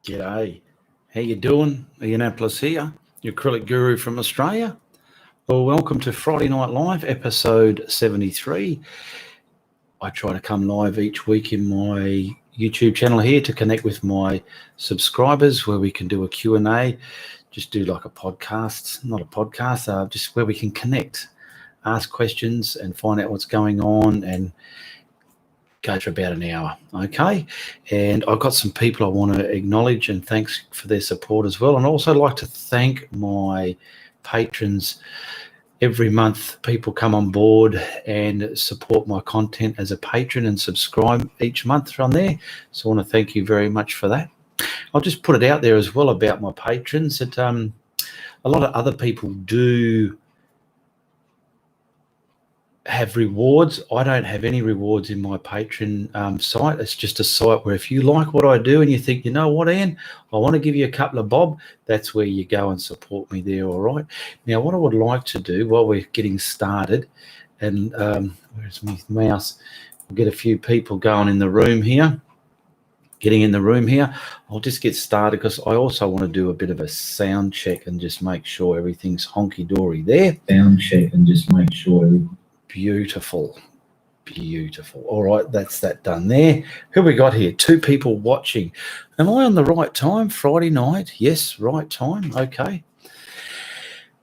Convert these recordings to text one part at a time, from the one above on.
G'day. How you doing? Ian Applis here, your acrylic guru from Australia. Well, welcome to Friday Night Live, episode 73. I try to come live each week in my YouTube channel here to connect with my subscribers, where we can do a Q&A, just do like a podcast, not a podcast, just where we can connect, ask questions and find out what's going on and go for about an hour, okay? And I've got some people I want to acknowledge and thanks for their support as well. And also like to thank my patrons. Every month people come on board and support my content as a patron and subscribe each month from there. So I want to thank you very much for that. I'll just put it out there as well about my patrons that a lot of other people do have rewards. I don't have any rewards in my Patreon site. It's just a site where if you like what I do and you think, you know what, Ian, I want to give you a couple of bob, that's where you go and support me there, all right? Now, what I would like to do while we're getting started, and where's my mouse? We'll get a few people going in the room here. I'll just get started because I also want to do a bit of a sound check and just make sure everything's honky-dory there. Beautiful. All right, that's that done there. Who we got here? 2 people watching. Am I on the right time? Friday night? Yes, right time. Okay.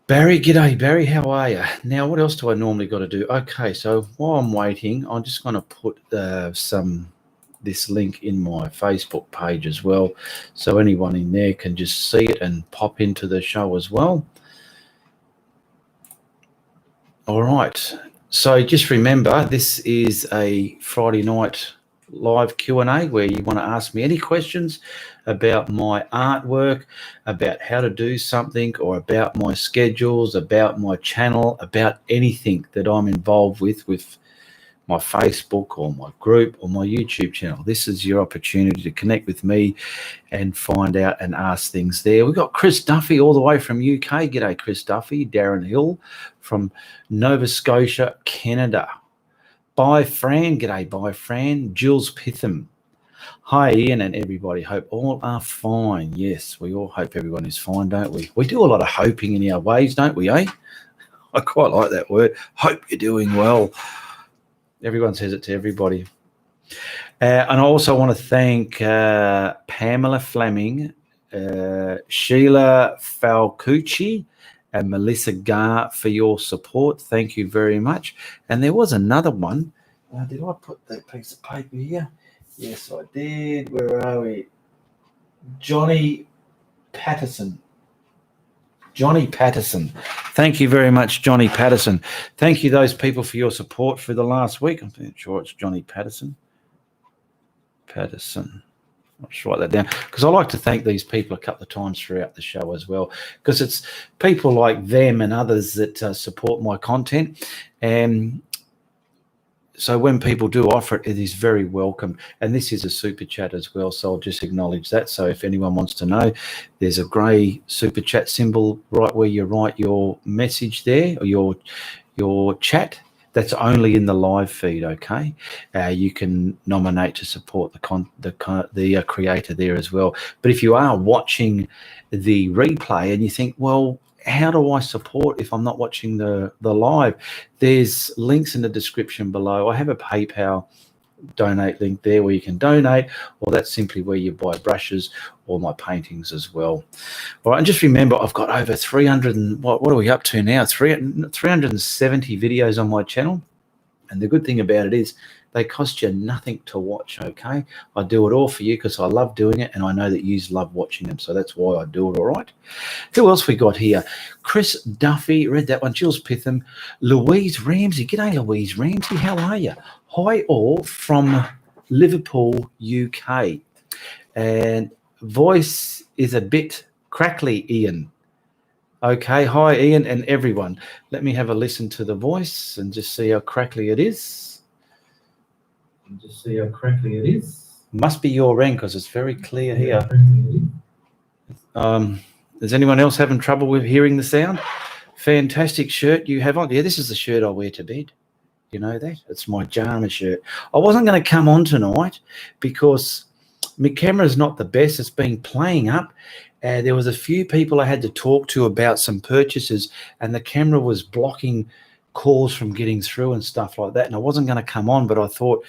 Barry, g'day, Barry. How are you? Now, what else do I normally got to do? Okay, so while I'm waiting, I'm just going to put this link in my Facebook page as well, so anyone in there can just see it and pop into the show as well. All right. So just remember, this is a Friday night live Q&A where you want to ask me any questions about my artwork, about how to do something, or about my schedules, about my channel, about anything that I'm involved with my Facebook or my group or my YouTube channel. This is your opportunity to connect with me and find out and ask things there. We've got Chris Duffy all the way from UK. G'day, Chris Duffy. Darren Hill from Nova Scotia, Canada. Bye, Fran. G'day, bye, Fran. Jules Pitham. Hi, Ian and everybody. Hope all are fine. Yes, we all hope everyone is fine, don't we? We do a lot of hoping in our ways, don't we, eh? I quite like that word. Hope you're doing well. Everyone says it to everybody. And I also want to thank Pamela Fleming, Sheila Falcucci, and Melissa Gar for your support. Thank you very much. And there was another one. Did I put that piece of paper here? Yes, I did. Where are we? Johnny Patterson. Thank you very much, Johnny Patterson. Thank you, those people, for your support for the last week. I'm not sure it's Johnny Patterson. I'll just write that down because I like to thank these people a couple of times throughout the show as well, because it's people like them and others that support my content. And so when people do offer it, it is very welcome. And this is a super chat as well, so I'll just acknowledge that. So if anyone wants to know, there's a grey super chat symbol right where you write your message there, or your chat. That's only in the live feed, okay? You can nominate to support the creator there as well. But if you are watching the replay and you think, well, how do I support if I'm not watching the live? There's links in the description below. I have a PayPal donate link there where you can donate, or that's simply where you buy brushes or my paintings as well. All right, and just remember, I've got over 300 and what are we up to now? 370 videos on my channel. And the good thing about it is they cost you nothing to watch, okay? I do it all for you because I love doing it, and I know that you love watching them, so that's why I do it, all right? Who else we got here? Chris Duffy, read that one. Jules Pitham. Louise Ramsey. G'day, Louise Ramsey. How are you? Hi, all from Liverpool, UK. And voice is a bit crackly, Ian. Okay, hi, Ian and everyone. Let me have a listen to the voice and just see how crackly it is. Must be your end because it's very clear here. Is anyone else having trouble with hearing the sound? Fantastic shirt you have on. Yeah, this is the shirt I wear to bed. You know that? It's my Jana shirt. I wasn't going to come on tonight because my camera's not the best. It's been playing up. There was a few people I had to talk to about some purchases, and the camera was blocking calls from getting through and stuff like that. And I wasn't going to come on, but I thought,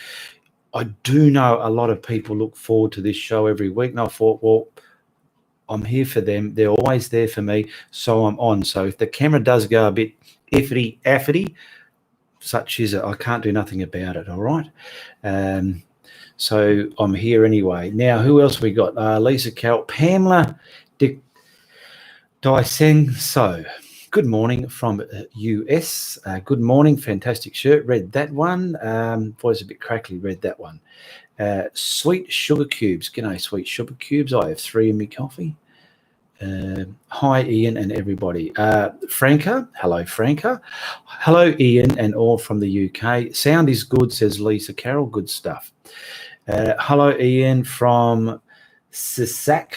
I do know a lot of people look forward to this show every week. And I thought, well, I'm here for them. They're always there for me. So I'm on. So if the camera does go a bit iffity, such is it. I can't do nothing about it. All right. So I'm here anyway. Now, who else we got? Lisa Carroll, Pamela Dyseng. So, good morning from US. Good morning. Fantastic shirt. Read that one. Voice a bit crackly. Read that one. Sweet sugar cubes. G'day, sweet sugar cubes. I have 3 in my coffee. Hi, Ian and everybody. Franca. Hello, Franca. Hello, Ian and all from the UK. Sound is good, says Lisa Carroll. Good stuff. Hello, Ian from Sisak,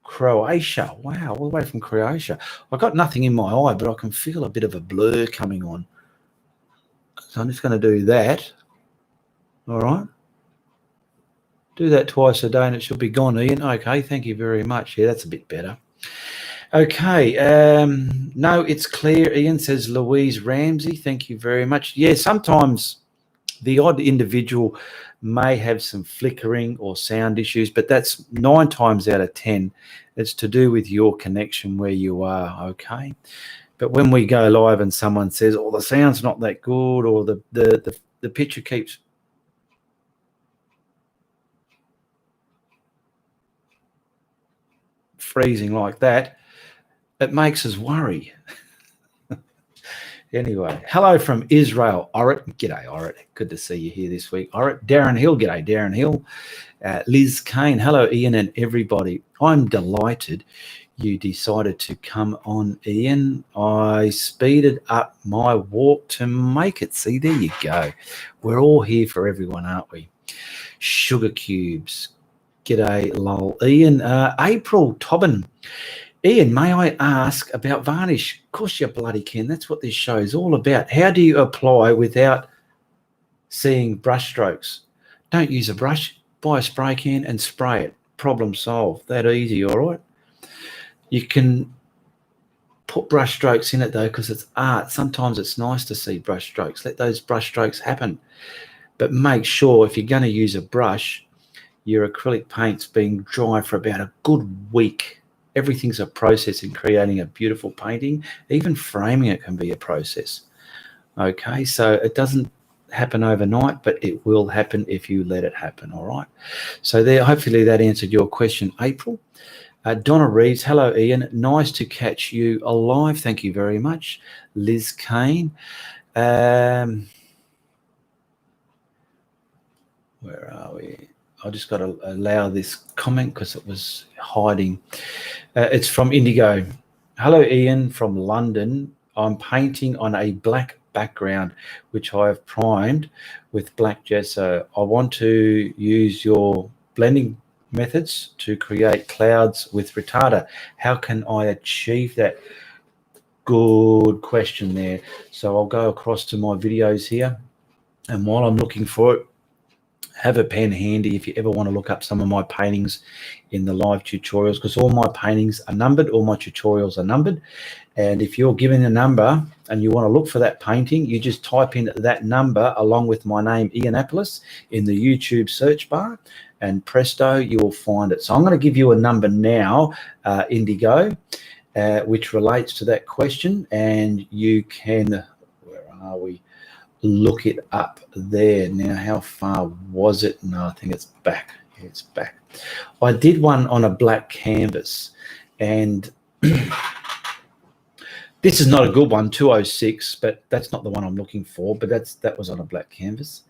Croatia. Wow, all the way from Croatia. I've got nothing in my eye, but I can feel a bit of a blur coming on. So I'm just going to do that. All right. Do that twice a day and it should be gone, Ian. Okay, thank you very much. Yeah, that's a bit better. Okay. No, it's clear, Ian, says Louise Ramsey. Thank you very much. Yeah, sometimes the odd individual may have some flickering or sound issues, but that's 9 times out of 10. It's to do with your connection where you are, okay? But when we go live and someone says, oh, the sound's not that good, or the picture keeps freezing like that, it makes us worry. Anyway, hello from Israel, Orit. G'day, Orit. Good to see you here this week. Orit, Darren Hill. G'day, Darren Hill. Liz Kane. Hello, Ian and everybody. I'm delighted you decided to come on, Ian. I speeded up my walk to make it. See, there you go. We're all here for everyone, aren't we? Sugar cubes. G'day, lol. Ian, April Tobin. Ian, may I ask about varnish? Of course you bloody can. That's what this show is all about. How do you apply without seeing brush strokes? Don't use a brush. Buy a spray can and spray it. Problem solved. That easy, all right? You can put brush strokes in it, though, because it's art. Sometimes it's nice to see brush strokes. Let those brush strokes happen. But make sure if you're going to use a brush, your acrylic paint's being dry for about a good week. Everything's a process in creating a beautiful painting. Even framing it can be a process. Okay, so it doesn't happen overnight, but it will happen if you let it happen, all right? So there, hopefully that answered your question, April. Donna Reeves, hello, Ian. Nice to catch you alive. Thank you very much. Liz Kane. Where are we? I just got to allow this comment because it was hiding. It's from Indigo. Hello, Ian from London. I'm painting on a black background, which I have primed with black gesso. I want to use your blending methods to create clouds with retarder. How can I achieve that? Good question there. So I'll go across to my videos here. And while I'm looking for it, have a pen handy if you ever want to look up some of my paintings in the live tutorials, because all my paintings are numbered, all my tutorials are numbered. And if you're given a number and you want to look for that painting, you just type in that number along with my name, Ianapolis, in the YouTube search bar, and presto, you will find it. So I'm going to give you a number now, Indigo, which relates to that question, and you can, where are we? Look it up there. Now, how far was it? No, I think it's back. It's back. I did one on a black canvas, and this is not a good one, 206, but that's not the one I'm looking for. But that was on a black canvas.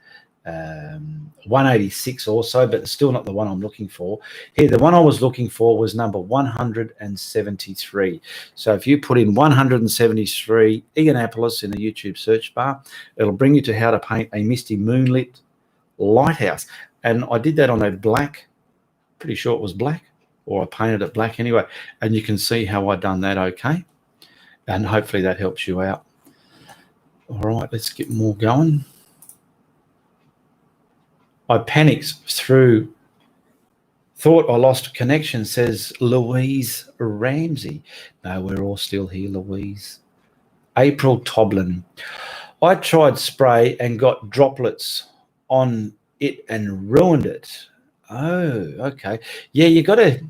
186 also, but it's still not the one I'm looking for. Here, the one I was looking for was number 173. So if you put in 173 Ianapolis in the YouTube search bar, it'll bring you to how to paint a misty moonlit lighthouse. And I did that on a black, pretty sure it was black, or I painted it black anyway. And you can see how I done that, okay? And hopefully that helps you out. All right, let's get more going. I panicked through Thought I lost connection, says Louise Ramsey. No, we're all still here, Louise. April Toblin. I tried spray and got droplets on it and ruined it. Oh, okay. Yeah, you got to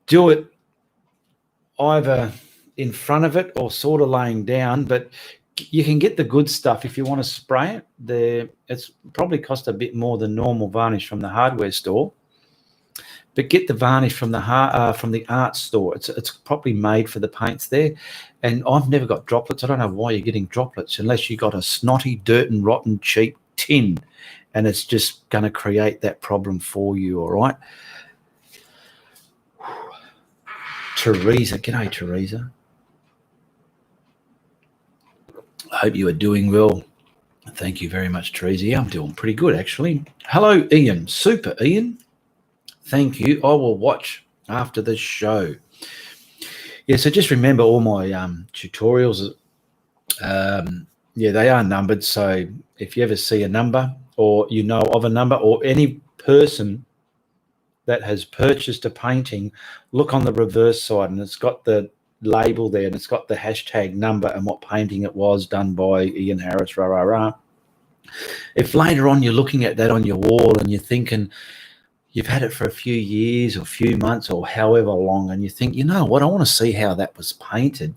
do it either in front of it or sort of laying down, but you can get the good stuff if you want to spray it. It's probably cost a bit more than normal varnish from the hardware store, but get the varnish from the art store. It's probably made for the paints there, and I've never got droplets. I don't know why you're getting droplets unless you got a snotty, dirt and rotten, cheap tin, and it's just going to create that problem for you. All right. Teresa, g'day, Teresa. I hope you are doing well. Thank you very much, Teresa. Yeah, I'm doing pretty good, actually. Hello, Ian. Super, Ian. Thank you. I will watch after the show. Yeah, so just remember all my tutorials. Yeah, they are numbered. So if you ever see a number or you know of a number or any person that has purchased a painting, look on the reverse side and it's got the label there and it's got the hashtag number and what painting it was done by Ian Harris, rah, rah, rah. If later on you're looking at that on your wall and you're thinking you've had it for a few years or a few months or however long and you think, you know what, I want to see how that was painted,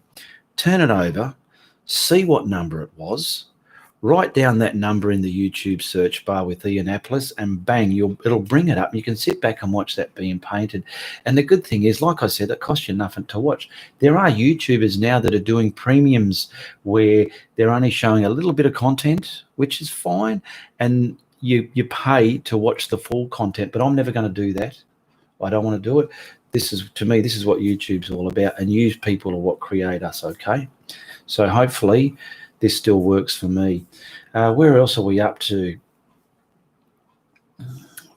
turn it over, see what number it was, write down that number in the YouTube search bar with Ianapolis and bang, it'll bring it up. You can sit back and watch that being painted. And the good thing is, like I said, it costs you nothing to watch. There are YouTubers now that are doing premiums where they're only showing a little bit of content, which is fine, and you pay to watch the full content, but I'm never going to do that. I don't want to do it. To me, this is what YouTube's all about, and use people are what create us, okay? So hopefully this still works for me. Where else are we up to?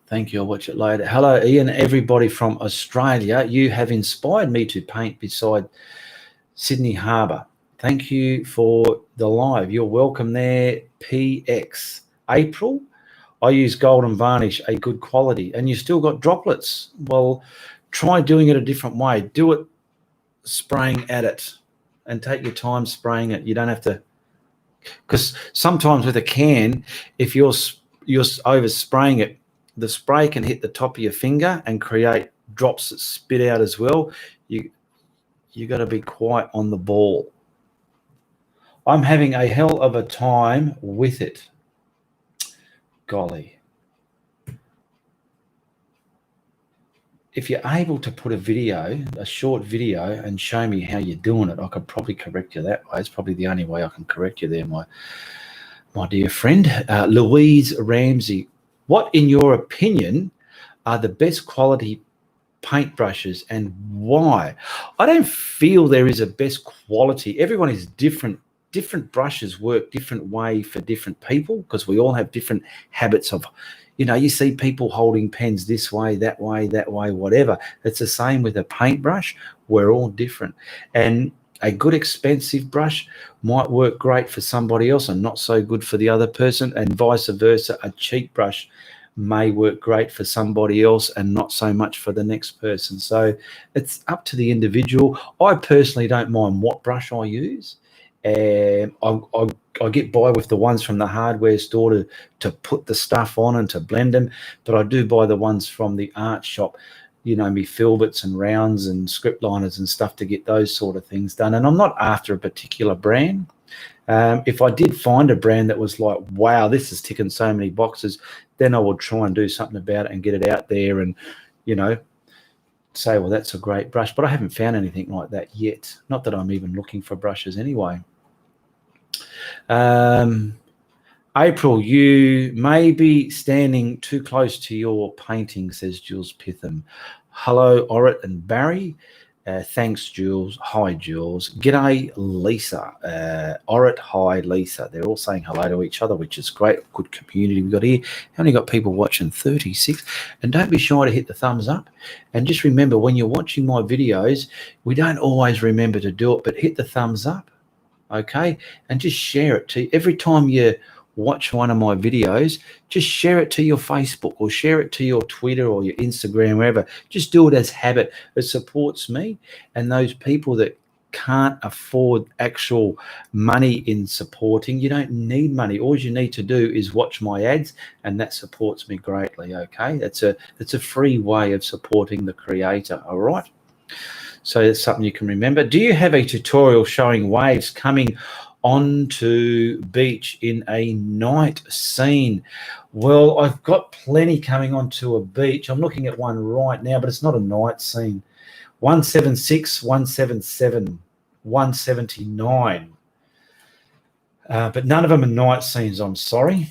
Thank you. I'll watch it later. Hello, Ian, everybody from Australia. You have inspired me to paint beside Sydney Harbour. Thank you for the live. You're welcome there, PX. April, I use golden varnish, a good quality, and you still got droplets. Well, try doing it a different way. Do it spraying at it and take your time spraying it. You don't have to, because sometimes with a can, if you're over spraying it, the spray can hit the top of your finger and create drops that spit out as well. You got to be quite on the ball. I'm having a hell of a time with it. Golly. If you're able to put a short video and show me how you're doing it, I could probably correct you that way. It's probably the only way I can correct you there, my dear friend. Louise Ramsey, what, in your opinion, are the best quality paintbrushes and why? I don't feel there is a best quality. Everyone is different. Different brushes work different way for different people because we all have different habits of, you see people holding pens this way, that way, whatever. It's the same with a paintbrush. We're all different. And a good expensive brush might work great for somebody else and not so good for the other person, and vice versa. A cheap brush may work great for somebody else and not so much for the next person. So it's up to the individual. I personally don't mind what brush I use. And I get by with the ones from the hardware store to put the stuff on and to blend them, but I do buy the ones from the art shop, me filberts and rounds and script liners and stuff to get those sort of things done. And I'm not after a particular brand. If I did find a brand that was like, wow, this is ticking so many boxes, then I would try and do something about it and get it out there and, say, well, that's a great brush. But I haven't found anything like that yet. Not that I'm even looking for brushes anyway. April, you may be standing too close to your painting, says Jules Pitham. Hello, Orit and Barry. Thanks, Jules. Hi, Jules. G'day, Lisa. Orit, hi, Lisa. They're all saying hello to each other, which is great. Good community we've got here. How many got people watching? 36. And don't be shy to hit the thumbs up. And just remember, when you're watching my videos, we don't always remember to do it, but hit the thumbs up, okay? And just share it. Every time you watch one of my videos, just share it to your Facebook or share it to your Twitter or your Instagram, wherever. Just do it as habit. It supports me and those people that can't afford actual money in supporting. You don't need money. All you need to do is watch my ads, and that supports me greatly. Okay, it's a free way of supporting the creator. All right, so that's something you can remember. Do you have a tutorial showing waves coming onto beach in a night scene? Well, I've got plenty coming onto a beach. I'm looking at one right now, but it's not a night scene. 176, 177, 179. But none of them are night scenes, I'm sorry.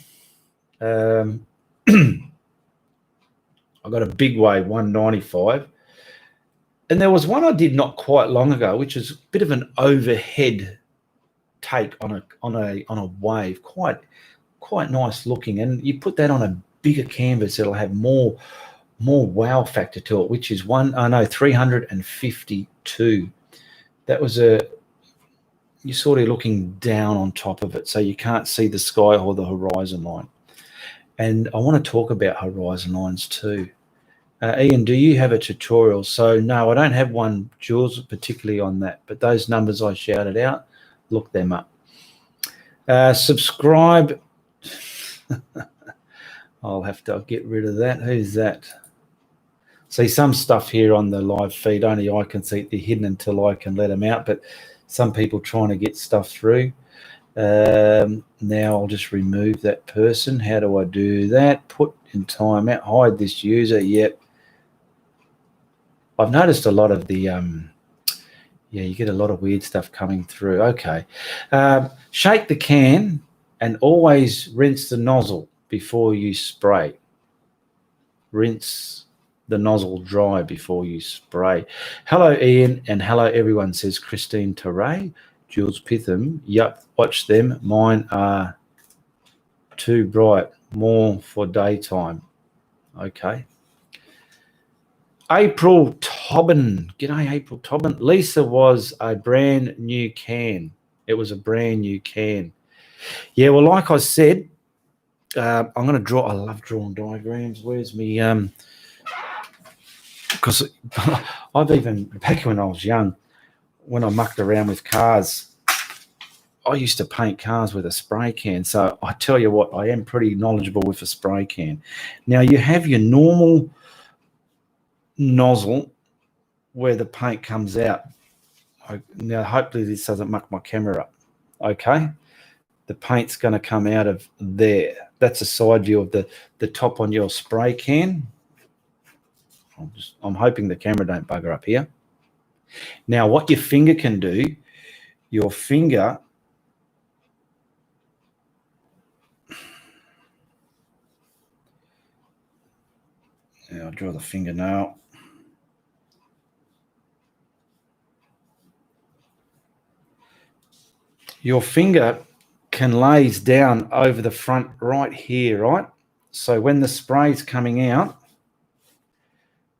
I've got a big wave, 195. And there was one I did not quite long ago, which is a bit of an overhead take on a wave, quite nice looking. And you put that on a bigger canvas, it'll have more wow factor to it, which is 352. That was you're sort of looking down on top of it, so you can't see the sky or the horizon line. And I want to talk about horizon lines too. Ian, do you have a tutorial? So no, I don't have one, Jules, particularly on that, but those numbers I shouted out, look them up. Subscribe. I'll have to get rid of that. Who's that? See, some stuff here on the live feed, only I can see. They're hidden until I can let them out, but some people trying to get stuff through. Now I'll just remove that person. How do I do that? Put in timeout, hide this user. Yep. I've noticed a lot of the, yeah, you get a lot of weird stuff coming through. Okay. Shake the can and always rinse the nozzle before you spray. Rinse the nozzle dry before you spray. Hello, Ian, and hello, everyone, says Christine Teray. Jules Pitham. Yep, watch them. Mine are too bright. More for daytime. Okay. April Tobin. G'day, April Tobin. Lisa was a brand new can. It was a brand new can. Yeah, well, like I said, I'm going to draw. I love drawing diagrams. Where's me? Because I've even, back when I was young, when I mucked around with cars, I used to paint cars with a spray can. So I tell you what, I am pretty knowledgeable with a spray can. Now, you have your normal nozzle where the paint comes out. Now, hopefully this doesn't muck my camera up. Okay. The paint's going to come out of there. That's a side view of the top on your spray can. I'm hoping the camera don't bugger up here. Now, what your finger can do, your finger, I'll draw the fingernail. Your finger can laze down over the front right here, right? So when the spray's coming out,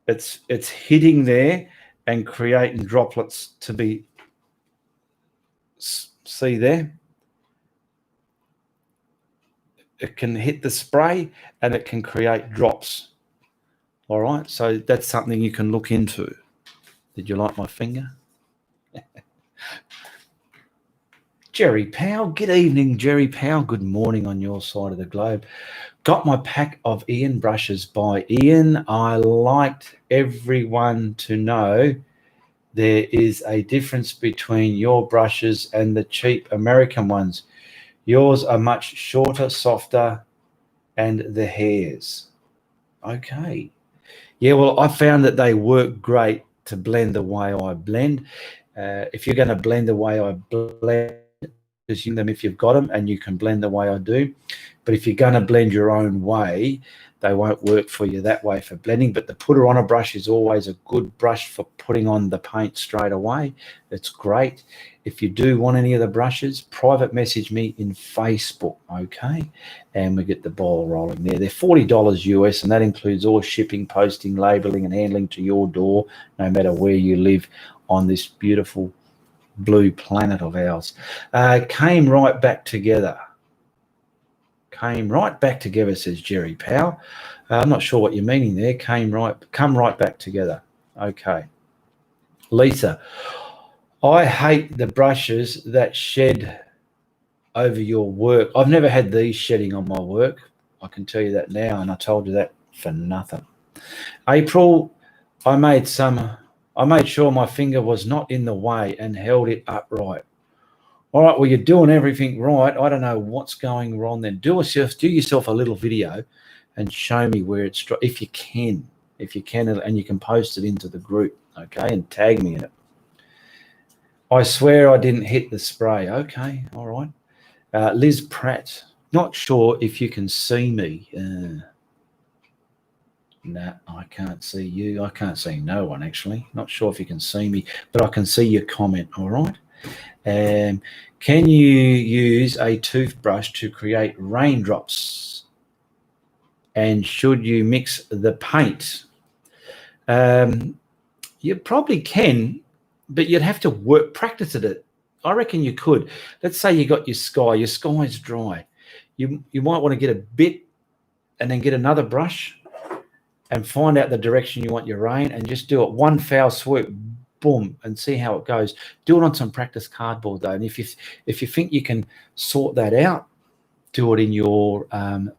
it's hitting there and creating droplets to be, see there? It can hit the spray and it can create drops. All right, so that's something you can look into. Did you like my finger? Jerry Powell, good evening, Jerry Powell. Good morning on your side of the globe. Got my pack of Ian brushes by Ian. I liked everyone to know there is a difference between your brushes and the cheap American ones. Yours are much shorter, softer, and the hairs. Okay. Yeah, well, I found that they work great to blend the way I blend. If you're going to blend the way I blend, just use them if you've got them, and you can blend the way I do. But if you're going to blend your own way, they won't work for you that way for blending. But the putter on a brush is always a good brush for putting on the paint straight away. It's great. If you do want any of the brushes, private message me in Facebook, okay? And we get the ball rolling there. They're $40 US, and that includes all shipping, posting, labeling, and handling to your door, no matter where you live on this beautiful blue planet of ours. Came right back together. Came right back together, says Jerry Powell. I'm not sure what you're meaning there. Come right back together. Okay. Lisa, I hate the brushes that shed over your work. I've never had these shedding on my work. I can tell you that now, and I told you that for nothing. April, I made sure my finger was not in the way and held it upright. All right, well, you're doing everything right. I don't know what's going wrong then. Do yourself a little video and show me where it's, if you can, and you can post it into the group, okay, and tag me in it. I swear I didn't hit the spray. Okay, all right. Liz Pratt, not sure if you can see me. No, I can't see you. I can't see no one, actually. Not sure if you can see me, but I can see your comment, all right? Can you use a toothbrush to create raindrops? And should you mix the paint? You probably can, but you'd have to practice at it. I reckon you could. Let's say you got your sky's dry. You might want to get a bit and then get another brush and find out the direction you want your rain and just do it one foul swoop, boom, and see how it goes. Do it on some practice cardboard though. And if you think you can sort that out, do it in your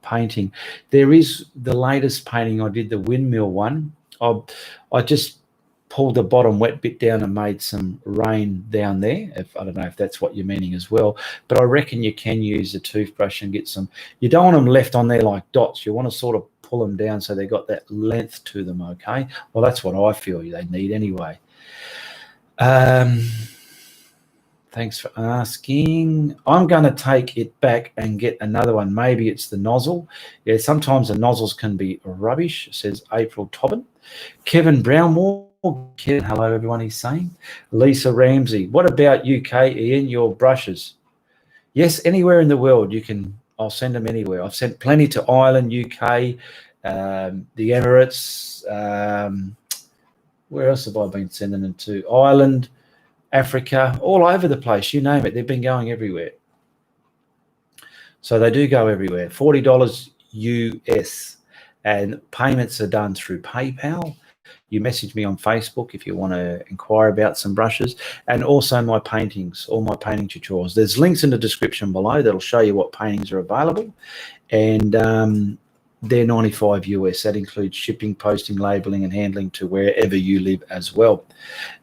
painting. There is the latest painting I did, the windmill one. I just pulled the bottom wet bit down and made some rain down there. I don't know if that's what you're meaning as well, but I reckon you can use a toothbrush and get some. You don't want them left on there like dots. You want to sort of pull them down so they've got that length to them, okay? Well, that's what I feel they need anyway. Thanks for asking. I'm going to take it back and get another one. Maybe it's the nozzle. Yeah, sometimes the nozzles can be rubbish, says April Tobin. Kevin Brownmore. Kevin, hello, everyone, he's saying. Lisa Ramsey. What about UK, Ian, your brushes? Yes, anywhere in the world you can. I'll send them anywhere. I've sent plenty to Ireland, UK, the Emirates. Where else have I been sending them to? Ireland, Africa, all over the place. You name it. They've been going everywhere. So they do go everywhere. $40 US. And payments are done through PayPal. You message me on Facebook if you want to inquire about some brushes, and also my paintings, all my painting tutorials. There's links in the description below that'll show you what paintings are available, and they're $95 US. That includes shipping, posting, labeling, and handling to wherever you live as well.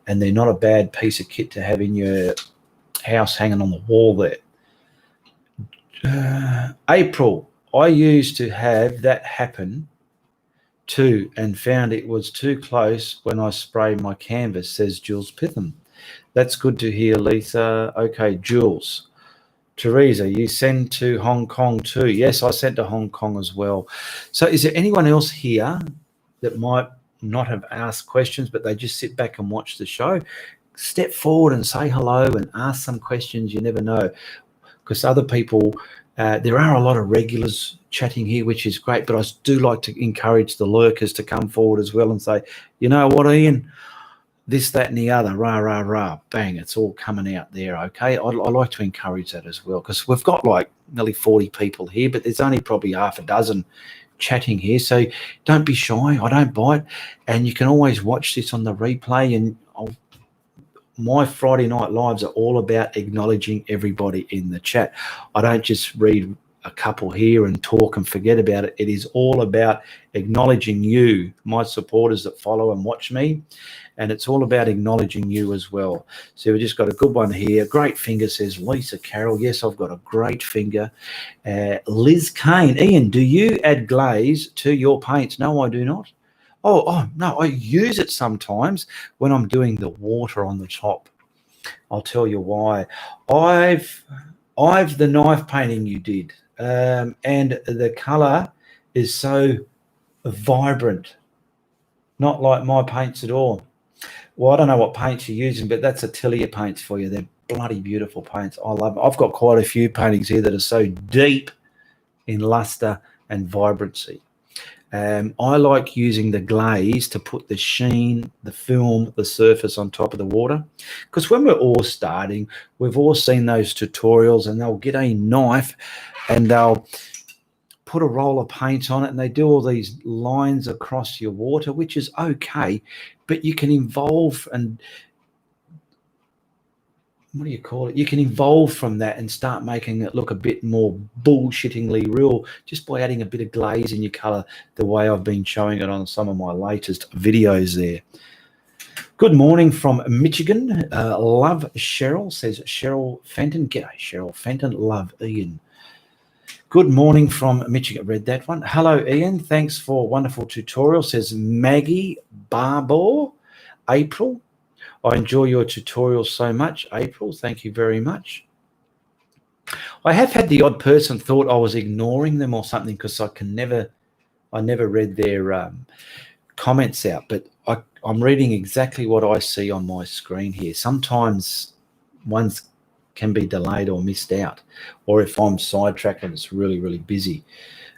And they're not a bad piece of kit to have in your house hanging on the wall there. April, I used to have that happen too and found it was too close when I sprayed my canvas, says Jules Pitham. That's good to hear, Lisa. Okay, Jules. Teresa, you sent to Hong Kong too. Yes, I sent to Hong Kong as well. So is there anyone else here that might not have asked questions, but they just sit back and watch the show? Step forward and say hello and ask some questions. You never know, because other people, there are a lot of regulars chatting here, which is great, but I do like to encourage the lurkers to come forward as well and say, you know what, Ian, this, that, and the other, rah, rah, rah, bang, it's all coming out there, okay? I like to encourage that as well, because we've got like nearly 40 people here, but there's only probably half a dozen chatting here, so don't be shy. I don't bite, and you can always watch this on the replay, and my Friday night lives are all about acknowledging everybody in the chat. I don't just read a couple here and talk and forget about it. It is all about acknowledging you, my supporters that follow and watch me, and it's all about acknowledging you as well. So we've just got a good one here. Great finger, says Lisa Carroll. Yes, I've got a great finger. Liz Kane. Ian, do you add glaze to your paints? No, I do not. Oh, no, I use it sometimes when I'm doing the water on the top. I'll tell you why. I've the knife painting you did, and the colour is so vibrant, not like my paints at all. Well, I don't know what paints you're using, but that's Atelier paints for you. They're bloody beautiful paints. I love them. I've got quite a few paintings here that are so deep in luster and vibrancy. I like using the glaze to put the sheen, the film, the surface on top of the water, because when we're all starting, we've all seen those tutorials, and they'll get a knife and they'll put a roll of paint on it, and they do all these lines across your water, which is okay, but you can evolve and what do you call it? You can evolve from that and start making it look a bit more bullshittingly real just by adding a bit of glaze in your color, the way I've been showing it on some of my latest videos there. Good morning from Michigan. Love Cheryl, says Cheryl Fenton. G'day, Cheryl Fenton. Love Ian. Good morning from Michigan. Read that one. Hello, Ian. Thanks for a wonderful tutorial, says Maggie Barbour. April. I enjoy your tutorials so much, April. Thank you very much. I have had the odd person thought I was ignoring them or something because I never read their comments out, but I'm reading exactly what I see on my screen here. Sometimes ones can be delayed or missed out, or if I'm sidetracked and it's really, really busy.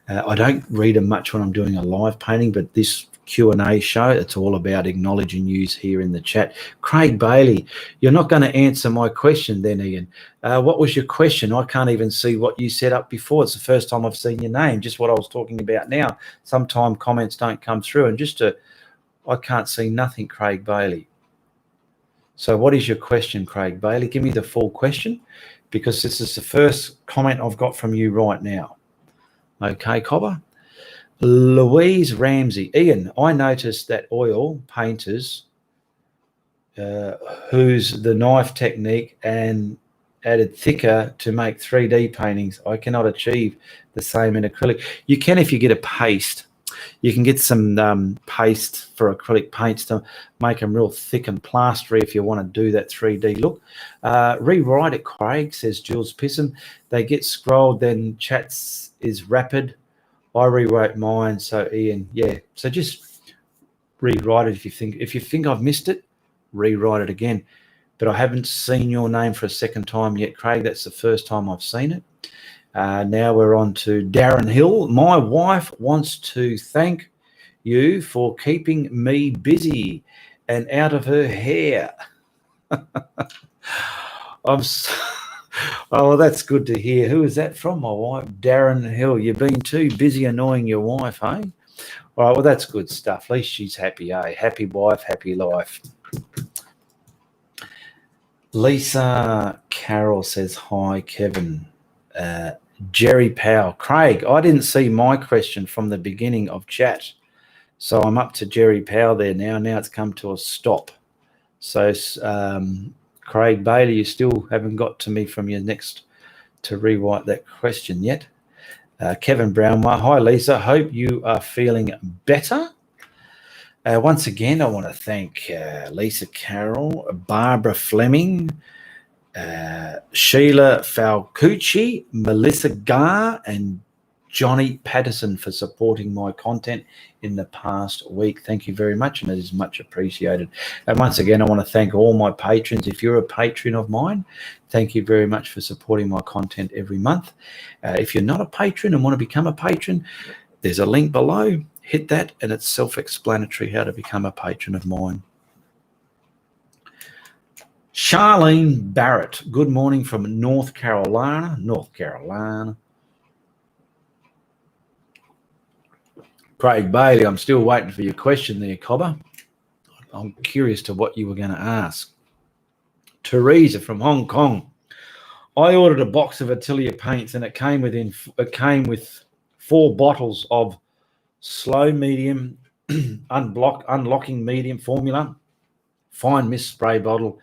I don't read them much when I'm doing a live painting, but this Q&A show, it's all about acknowledging yous here in the chat. Craig Bailey, you're not going to answer my question then, Ian. What was your question? I can't even see what you set up before. It's the first time I've seen your name, just what I was talking about now. Sometimes comments don't come through, and I can't see nothing, Craig Bailey. So what is your question, Craig Bailey? Give me the full question, because this is the first comment I've got from you right now. Okay, Cobber. Louise Ramsey. Ian, I noticed that oil painters whose the knife technique and added thicker to make 3D paintings. I cannot achieve the same in acrylic. You can if you get a paste. You can get some paste for acrylic paints to make them real thick and plastery if you want to do that 3D look. Rewrite it, Craig, says Jules Pissam. They get scrolled, then chats is rapid. I rewrote mine, so Ian, yeah. So just rewrite it if you think I've missed it, rewrite it again. But I haven't seen your name for a second time yet, Craig. That's the first time I've seen it. Now we're on to Darren Hill. My wife wants to thank you for keeping me busy and out of her hair. Oh, that's good to hear. Who is that from? My wife, Darren Hill. You've been too busy annoying your wife, eh? All right, well, that's good stuff. At least she's happy, eh? Happy wife, happy life. Lisa Carroll says, hi, Kevin. Jerry Powell. Craig, I didn't see my question from the beginning of chat. So I'm up to Jerry Powell there now. Now it's come to a stop. So Craig Bailey, you still haven't got to me from your next to rewrite that question yet. Kevin Brown, hi Lisa, hope you are feeling better. Once again, I want to thank Lisa Carroll, Barbara Fleming, Sheila Falcucci, Melissa Garr, and Johnny Patterson for supporting my content in the past week. Thank you very much, and it is much appreciated. And once again, I want to thank all my patrons. If you're a patron of mine, thank you very much for supporting my content every month. If you're not a patron and want to become a patron, there's a link below. Hit that, and it's self-explanatory how to become a patron of mine. Charlene Barrett, good morning from North Carolina. Craig Bailey, I'm still waiting for your question there, Cobber. I'm curious to what you were going to ask. Teresa from Hong Kong. I ordered a box of Atelier paints, and it came with 4 bottles of slow medium, unlocking medium formula, fine mist spray bottle,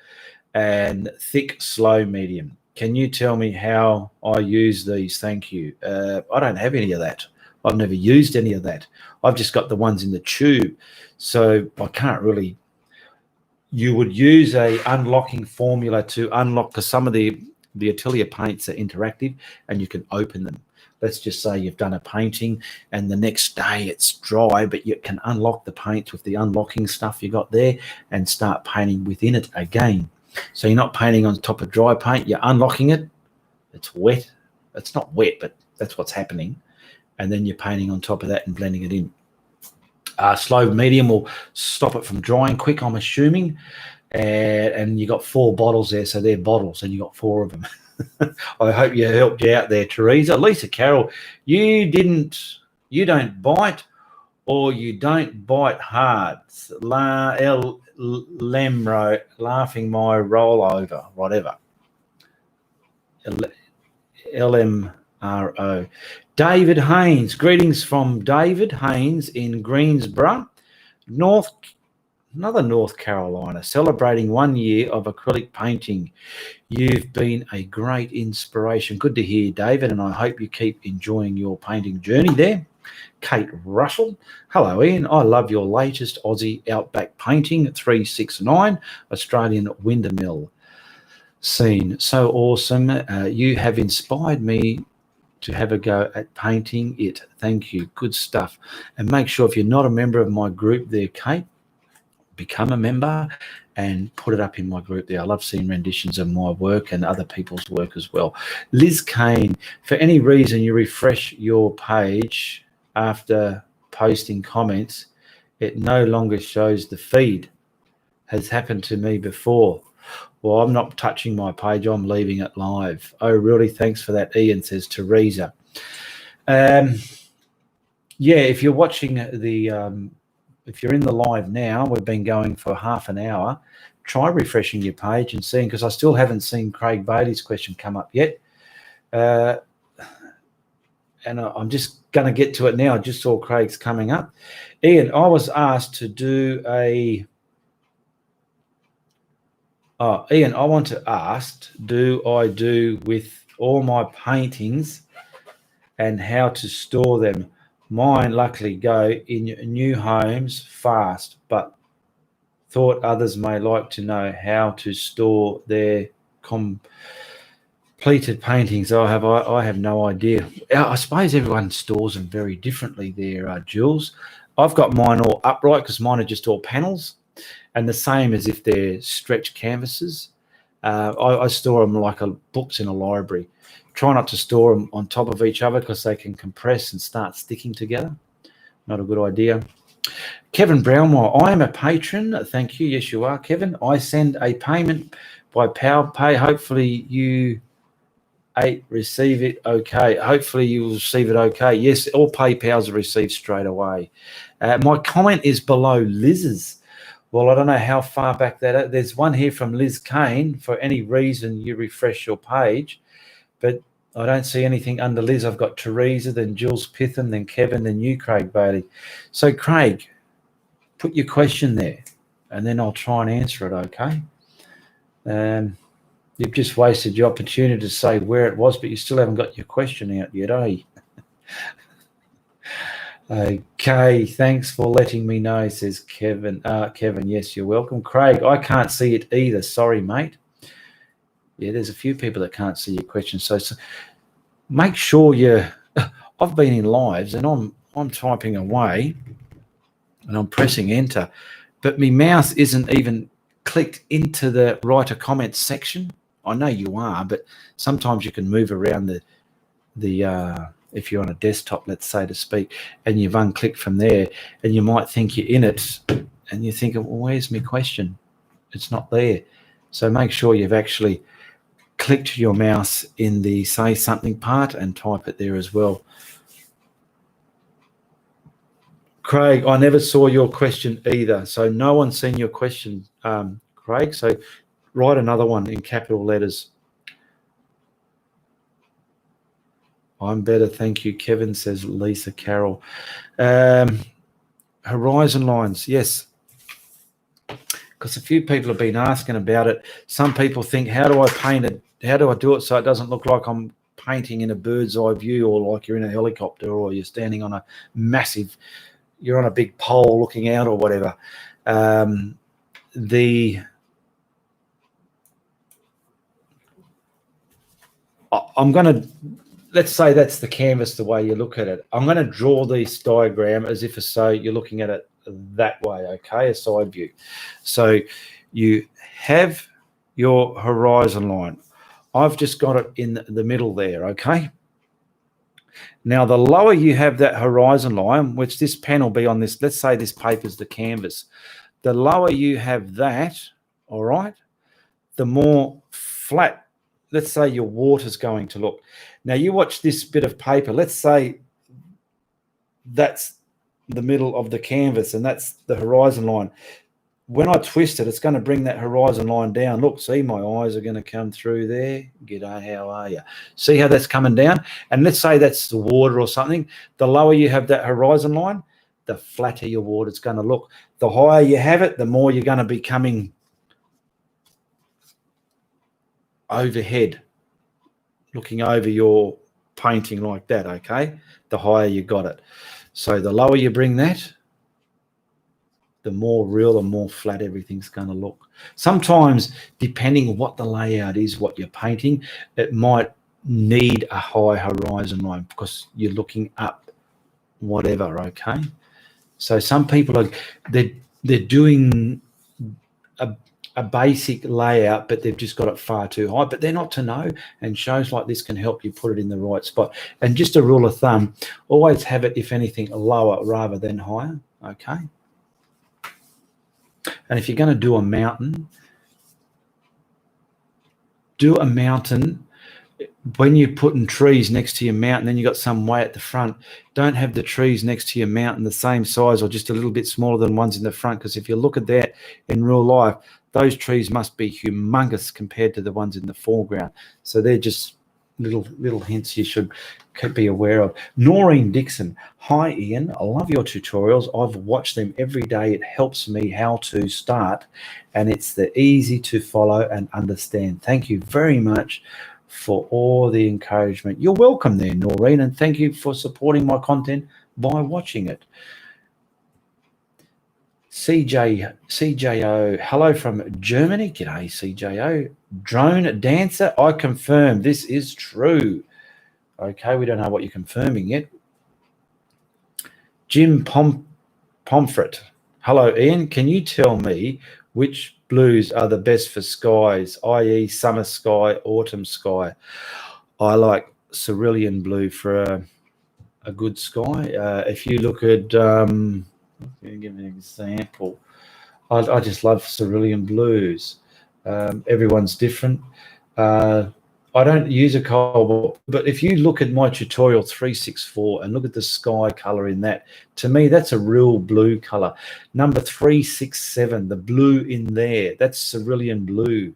and thick slow medium. Can you tell me how I use these? Thank you. I don't have any of that. I've never used any of that. I've just got the ones in the tube. So I can't really. You would use a unlocking formula to unlock, because some of the Atelier paints are interactive and you can open them. Let's just say you've done a painting and the next day it's dry, but you can unlock the paints with the unlocking stuff you got there and start painting within it again. So you're not painting on top of dry paint, you're unlocking it. It's wet. It's not wet, but that's what's happening. And then you're painting on top of that and blending it in. Slow medium will stop it from drying quick, I'm assuming. And you got 4 bottles there, so they're bottles, and you got 4 of them. I hope you helped you out there, Teresa. Lisa Carroll, you don't bite, or you don't bite hard. Lemro, laughing my rollover, whatever. LMRO. David Haynes, greetings from David Haynes in Greensboro, another North Carolina, celebrating 1 year of acrylic painting. You've been a great inspiration. Good to hear, David, and I hope you keep enjoying your painting journey there. Kate Russell, hello Ian, I love your latest Aussie Outback painting, 369 Australian Windmill scene. So awesome. You have inspired me to have a go at painting it. Thank you. Good stuff. And make sure, if you're not a member of my group there, Kate, become a member and put it up in my group there. I love seeing renditions of my work and other people's work as well. Liz Kane, for any reason you refresh your page after posting comments, it no longer shows the feed. Has happened to me before. Well, I'm not touching my page. I'm leaving it live. Oh, really? Thanks for that, Ian, says Teresa. Yeah, if you're watching if you're in the live now, we've been going for half an hour. Try refreshing your page and seeing, because I still haven't seen Craig Bailey's question come up yet. And I'm just going to get to it now. I just saw Craig's coming up. Ian, I was asked to do Ian, I want to ask, do I do with all my paintings and how to store them? Mine luckily go in new homes fast, but thought others may like to know how to store their completed paintings. I have no idea. I suppose everyone stores them very differently there, Jules. I've got mine all upright because mine are just all panels, and the same as if they're stretched canvases. I store them like books in a library. Try not to store them on top of each other because they can compress and start sticking together. Not a good idea. Kevin Brownmore, I am a patron. Thank you. Yes, you are, Kevin. I send a payment by PowerPay. Hopefully you receive it okay. Hopefully you will receive it okay. Yes, all PayPals are received straight away. My comment is below Liz's. Well, I don't know how far back that is. There's one here from Liz Kane. For any reason you refresh your page, but I don't see anything under Liz. I've got Teresa, then Jules Pitham, then Kevin, then you, Craig Bailey. So, Craig, put your question there, and then I'll try and answer it, okay? You've just wasted your opportunity to say where it was, but you still haven't got your question out yet, eh? Okay, thanks for letting me know, says Kevin. Kevin, yes, you're welcome. Craig, I can't see it either. Sorry, mate. Yeah, there's a few people that can't see your question. So make sure I've been in lives and I'm typing away and I'm pressing enter, but my mouse isn't even clicked into the write a comment section. I know you are, but sometimes you can move around the if you're on a desktop, let's say, to speak, and you've unclicked from there, and you might think you're in it, and you think, well, where's my question? It's not there. So make sure you've actually clicked your mouse in the say something part and type it there as well. Craig, I never saw your question either. So no one's seen your question, Craig. So write another one in capital letters. I'm better, thank you, Kevin, says Lisa Carroll. Horizon lines, yes. Because a few people have been asking about it. Some people think, how do I paint it? How do I do it so it doesn't look like I'm painting in a bird's eye view, or like you're in a helicopter, or you're standing on you're on a big pole looking out, or whatever. I'm going to, let's say that's the canvas, the way you look at it. I'm going to draw this diagram as if so you're looking at it that way, okay, a side view. So you have your horizon line. I've just got it in the middle there, okay? Now, the lower you have that horizon line, which this pen will be on this, let's say this paper's the canvas, the lower you have that, all right, the more flat let's say your water's going to look. Now you watch this bit of paper. Let's say that's the middle of the canvas and that's the horizon line. When I twist it, it's going to bring that horizon line down. Look, see, my eyes are going to come through there. G'day, how are you? See how that's coming down? And let's say that's the water or something. The lower you have that horizon line, the flatter your water's going to look. The higher you have it, the more you're going to be coming overhead, looking over your painting like that, okay? The higher you got it. So the lower you bring that, the more real and more flat everything's going to look. Sometimes, depending on what the layout is, what you're painting, it might need a high horizon line because you're looking up, whatever, okay? So some people are, they're doing a basic layout, but they've just got it far too high, but they're not to know, and shows like this can help you put it in the right spot. And just a rule of thumb, always have it, if anything, lower rather than higher, okay? And if you're going to do a mountain when you're putting trees next to your mountain, then you got some way at the front. Don't have the trees next to your mountain the same size or just a little bit smaller than ones in the front, because if you look at that in real life, those trees must be humongous compared to the ones in the foreground. So they're just little hints you should be aware of. Noreen Dixon, hi Ian, I love your tutorials. I've watched them every day. It helps me how to start, and it's the easy to follow and understand. Thank you very much for all the encouragement. You're welcome there, Noreen, and thank you for supporting my content by watching it. CJO, hello from Germany. G'day, CJO. Drone dancer, I confirm this is true. Okay, we don't know what you're confirming yet. Jim Pomfret, hello, Ian. Can you tell me which blues are the best for skies, i.e. summer sky, autumn sky? I like cerulean blue for a good sky. If you look at... give me an example. I just love cerulean blues. Everyone's different. I don't use a cobalt, but if you look at my tutorial 364 and look at the sky color in that, to me, that's a real blue color. Number 367, the blue in there, that's cerulean blue.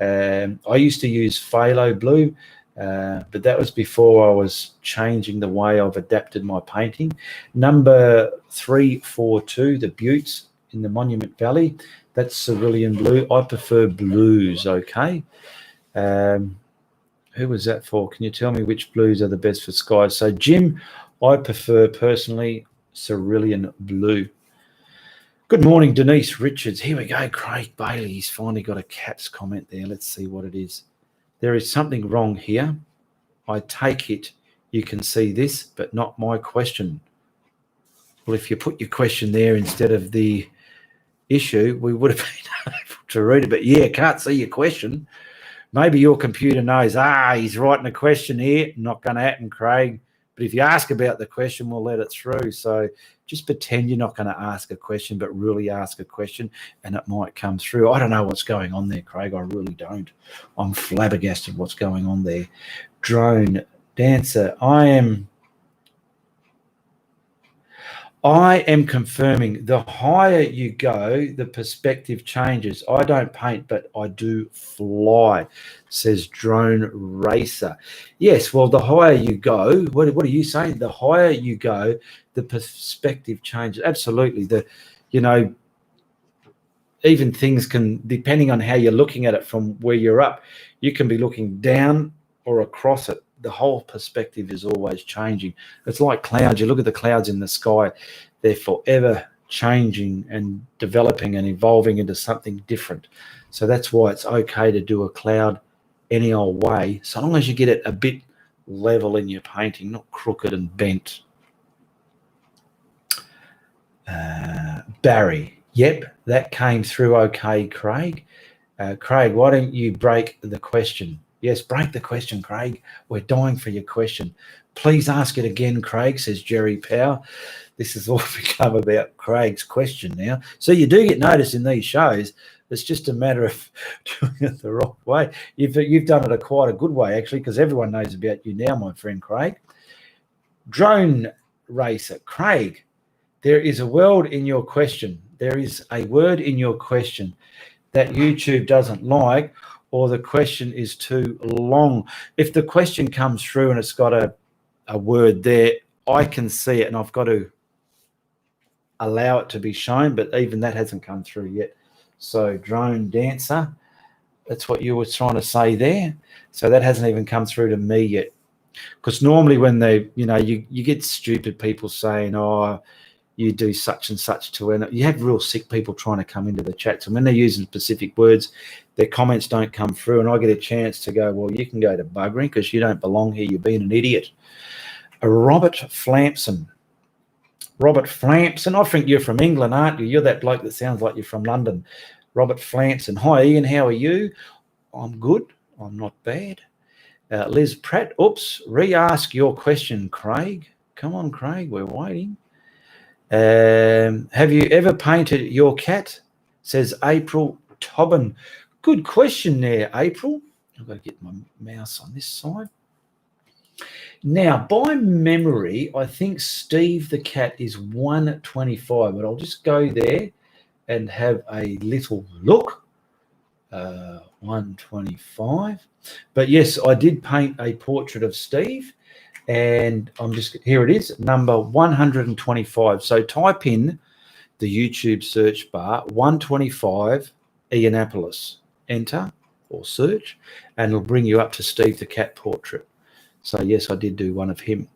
I used to use phthalo blue, but that was before I was changing the way I've adapted my painting. Number 342, the buttes in the Monument Valley, that's cerulean blue. I prefer blues, okay? Who was that for? Can you tell me which blues are the best for skies? So, Jim, I prefer personally cerulean blue. Good morning, Denise Richards. Here we go, Craig Bailey. He's finally got a cat's comment there. Let's see what it is. There is something wrong here. I take it you can see this, but not my question. Well, if you put your question there instead of the issue, we would have been able to read it. But yeah, can't see your question. Maybe your computer knows, he's writing a question here. Not going to happen, Craig. But if you ask about the question, we'll let it through. So just pretend you're not going to ask a question, but really ask a question, and it might come through. I don't know what's going on there, Craig. I really don't. I'm flabbergasted what's going on there. Drone dancer. I am confirming the higher you go, the perspective changes. I don't paint, but I do fly, says Drone Racer. Yes, well, the higher you go, what are you saying? The higher you go, the perspective changes. Absolutely. Even things can, depending on how you're looking at it from where you're up, you can be looking down or across it. The whole perspective is always changing. It's like clouds. You look at the clouds in the sky, they're forever changing and developing and evolving into something different. So that's why it's okay to do a cloud any old way, so long as you get it a bit level in your painting, not crooked and bent. Barry, yep, that came through okay, Craig. Craig, why don't you break the question? Yes, break the question, Craig. We're dying for your question. Please ask it again, Craig, says Jerry Power. This has all become about Craig's question now. So you do get noticed in these shows. It's just a matter of doing it the right way. You've done it quite a good way, actually, because everyone knows about you now, my friend Craig. Drone racer, Craig, there is a word in your question. There is a word in your question that YouTube doesn't like, or the question is too long. If the question comes through and it's got a word there, I can see it and I've got to allow it to be shown, but even that hasn't come through yet. So drone dancer, that's what you were trying to say there. So that hasn't even come through to me yet. Because normally when they, you get stupid people saying, oh, you do such and such to, and you have real sick people trying to come into the chats. And when they're using specific words, their comments don't come through. And I get a chance to go, well, you can go to buggering because you don't belong here. You're being an idiot. Robert Flampson. Robert Flampson, I think you're from England, aren't you? You're that bloke that sounds like you're from London. Robert Flampson. Hi, Ian. How are you? I'm good. I'm not bad. Liz Pratt. Oops. Re-ask your question, Craig. Come on, Craig. We're waiting. Have you ever painted your cat? Says April Tobin. Good question there, April. I've got to get my mouse on this side. Now, by memory, I think Steve the cat is 125, but I'll just go there and have a little look. 125. But yes, I did paint a portrait of Steve, and here it is, number 125. So type in the YouTube search bar 125 Ianapolis, enter or search, and it'll bring you up to Steve the cat portrait. So yes, I did do one of him.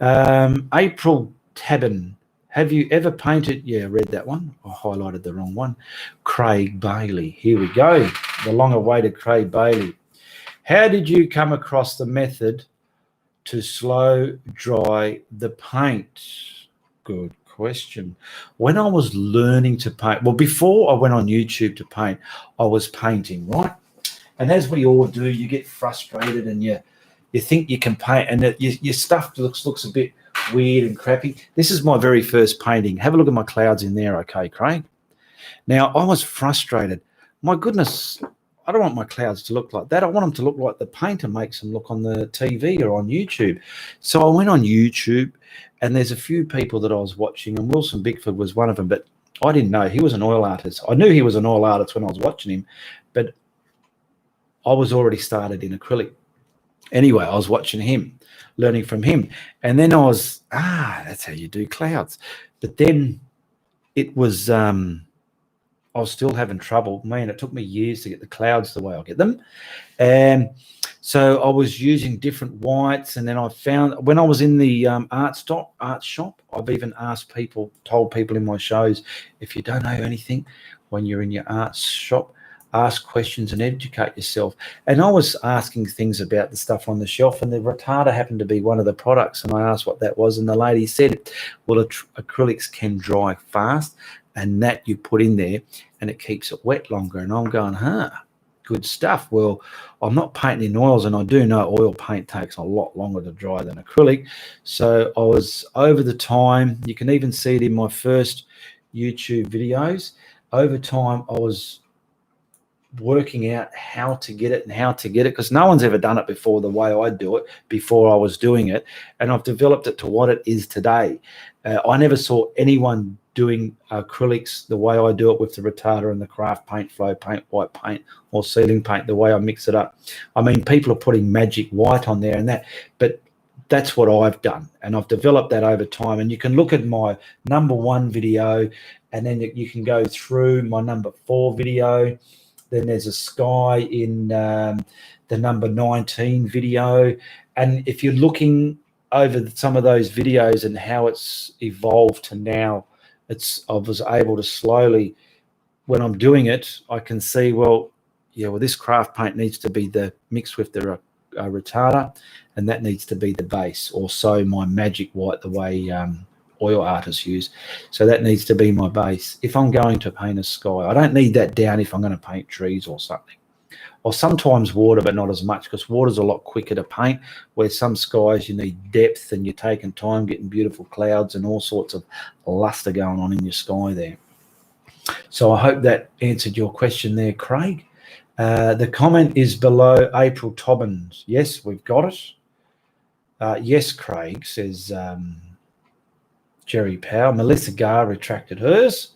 April Tabin, have you ever painted? Yeah, I read that one. I highlighted the wrong one. Craig Bailey. Here we go. The long-awaited Craig Bailey. How did you come across the method to slow dry the paint? Good question. When I was learning to paint, well, before I went on YouTube to paint, I was painting, right? And as we all do, you get frustrated and you think you can paint, and your stuff looks a bit weird and crappy. This is my very first painting. Have a look at my clouds in there, okay, Craig? Now, I was frustrated. My goodness, I don't want my clouds to look like that. I want them to look like the painter makes them look on the TV or on YouTube. So I went on YouTube, and there's a few people that I was watching, and Wilson Bickford was one of them, but I didn't know he was an oil artist. I knew he was an oil artist when I was watching him, but I was already started in acrylic. Anyway, I was watching him, learning from him. And then I was, that's how you do clouds. But then it was, I was still having trouble. Man, it took me years to get the clouds the way I get them. And so I was using different whites. And then I found, when I was in the art shop, I've even told people in my shows, if you don't know anything, when you're in your art shop, ask questions and educate yourself. And I was asking things about the stuff on the shelf, and the retarder happened to be one of the products, and I asked what that was, and the lady said, well, acrylics can dry fast, and that you put in there and it keeps it wet longer. And I'm going, good stuff. Well, I'm not painting in oils, and I do know oil paint takes a lot longer to dry than acrylic. So I was over the time, you can even see it in my first YouTube videos, over time I was working out how to get it because no one's ever done it before the way I do it before I was doing it, and I've developed it to what it is today. I never saw anyone doing acrylics the way I do it with the retarder and the craft paint, flow paint, white paint, or ceiling paint, the way I mix it up. I mean, people are putting magic white on there and that, but that's what I've done, and I've developed that over time. And you can look at my number 1 video, and then you can go through my number 4 video. Then there's a sky in the number 19 video. And if you're looking over some of those videos and how it's evolved to now, I was able to slowly, when I'm doing it, I can see, this craft paint needs to be mixed with the retarder, and that needs to be the base. Or so my magic white, the way oil artists use. So that needs to be my base. If I'm going to paint a sky, I don't need that down if I'm going to paint trees or something. Or sometimes water, but not as much, because water's a lot quicker to paint, where some skies you need depth and you're taking time getting beautiful clouds and all sorts of luster going on in your sky there. So I hope that answered your question there, Craig. The comment is below April Tobbins. Yes, we've got it. Yes, Craig, says Jerry Powell. Melissa Garr retracted hers.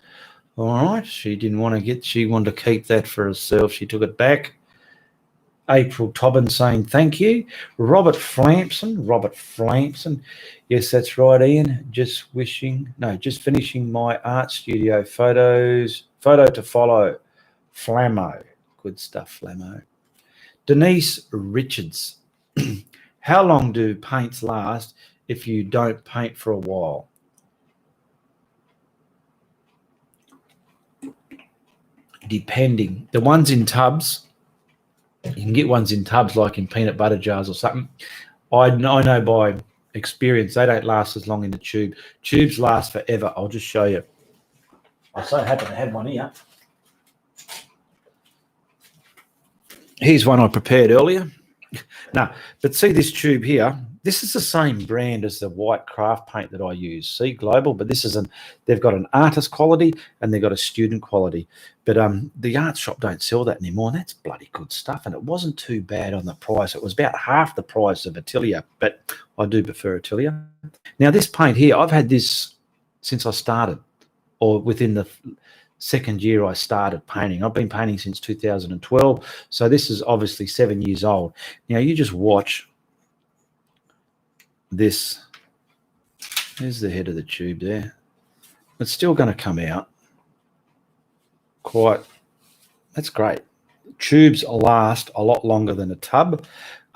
All right. She didn't want to she wanted to keep that for herself. She took it back. April Tobbin saying thank you. Robert Flampson. Yes, that's right, Ian. Just finishing my art studio photo to follow. Flammo. Good stuff, Flammo. Denise Richards. How long do paints last if you don't paint for a while? Depending. The ones in tubs, you can get ones in tubs like in peanut butter jars or something. I know by experience they don't last as long in the tube. Tubes last forever. I'll just show you. I so happen to have one here. Here's one I prepared earlier. No, but see this tube here. This is the same brand as the white craft paint that I use. See, Global, but this is they've got an artist quality and they've got a student quality. But the art shop don't sell that anymore, and that's bloody good stuff. And it wasn't too bad on the price. It was about half the price of Atelier, but I do prefer Atelier. Now, this paint here, I've had this since I started, or within the second year I started painting. I've been painting since 2012, so this is obviously 7 years old. Now, you just watch this. There's the head of the tube there. It's still going to come out quite. That's great. Tubes last a lot longer than a tub.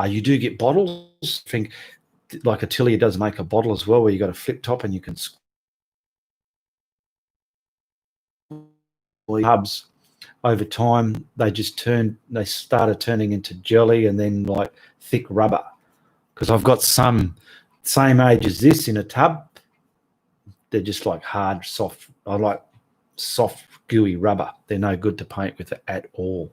You do get bottles. I think like Atelier does make a bottle as well, where you got a flip top and you can tubs. Over time, they started turning into jelly and then like thick rubber. Because I've got some same age as this in a tub. They're just like hard, soft. I like soft, gooey rubber. They're no good to paint with it at all.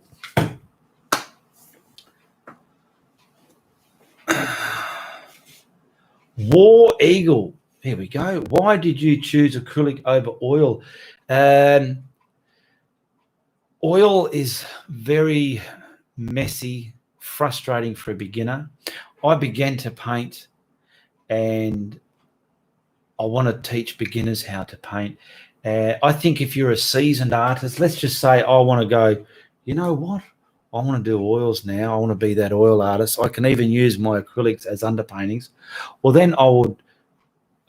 War Eagle. Here we go. Why did you choose acrylic over oil? Oil is very messy, frustrating for a beginner. I began to paint and I want to teach beginners how to paint. I think if you're a seasoned artist, let's just say I want to go, you know what? I want to do oils now. I want to be that oil artist. I can even use my acrylics as underpaintings. Well, then I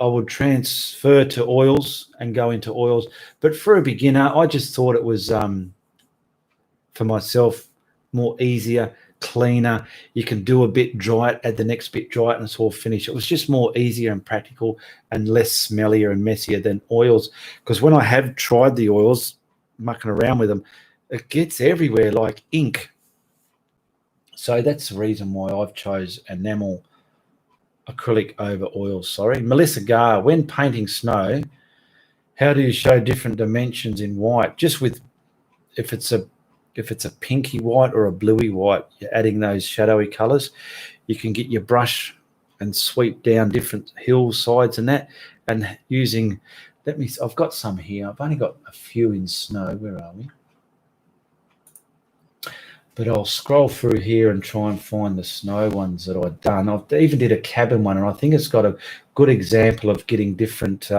would transfer to oils and go into oils. But for a beginner, I just thought it was for myself more easier, cleaner. You can do a bit, dry it, add the next bit, dry it, and it's all finished. It was just more easier and practical and less smellier and messier than oils. Because when I have tried the oils, mucking around with them, it gets everywhere like ink. So that's the reason why I've chose enamel acrylic over oil. Sorry. Melissa Garr, when painting snow, how do you show different dimensions in white? Just with, if it's a pinky white or a bluey white, you're adding those shadowy colors. You can get your brush and sweep down different hillsides and that, and using, I've got some here. I've only got a few in snow. Where are we? But I'll scroll through here and try and find the snow ones that I've done. I even did a cabin one, and I think it's got a good example of getting different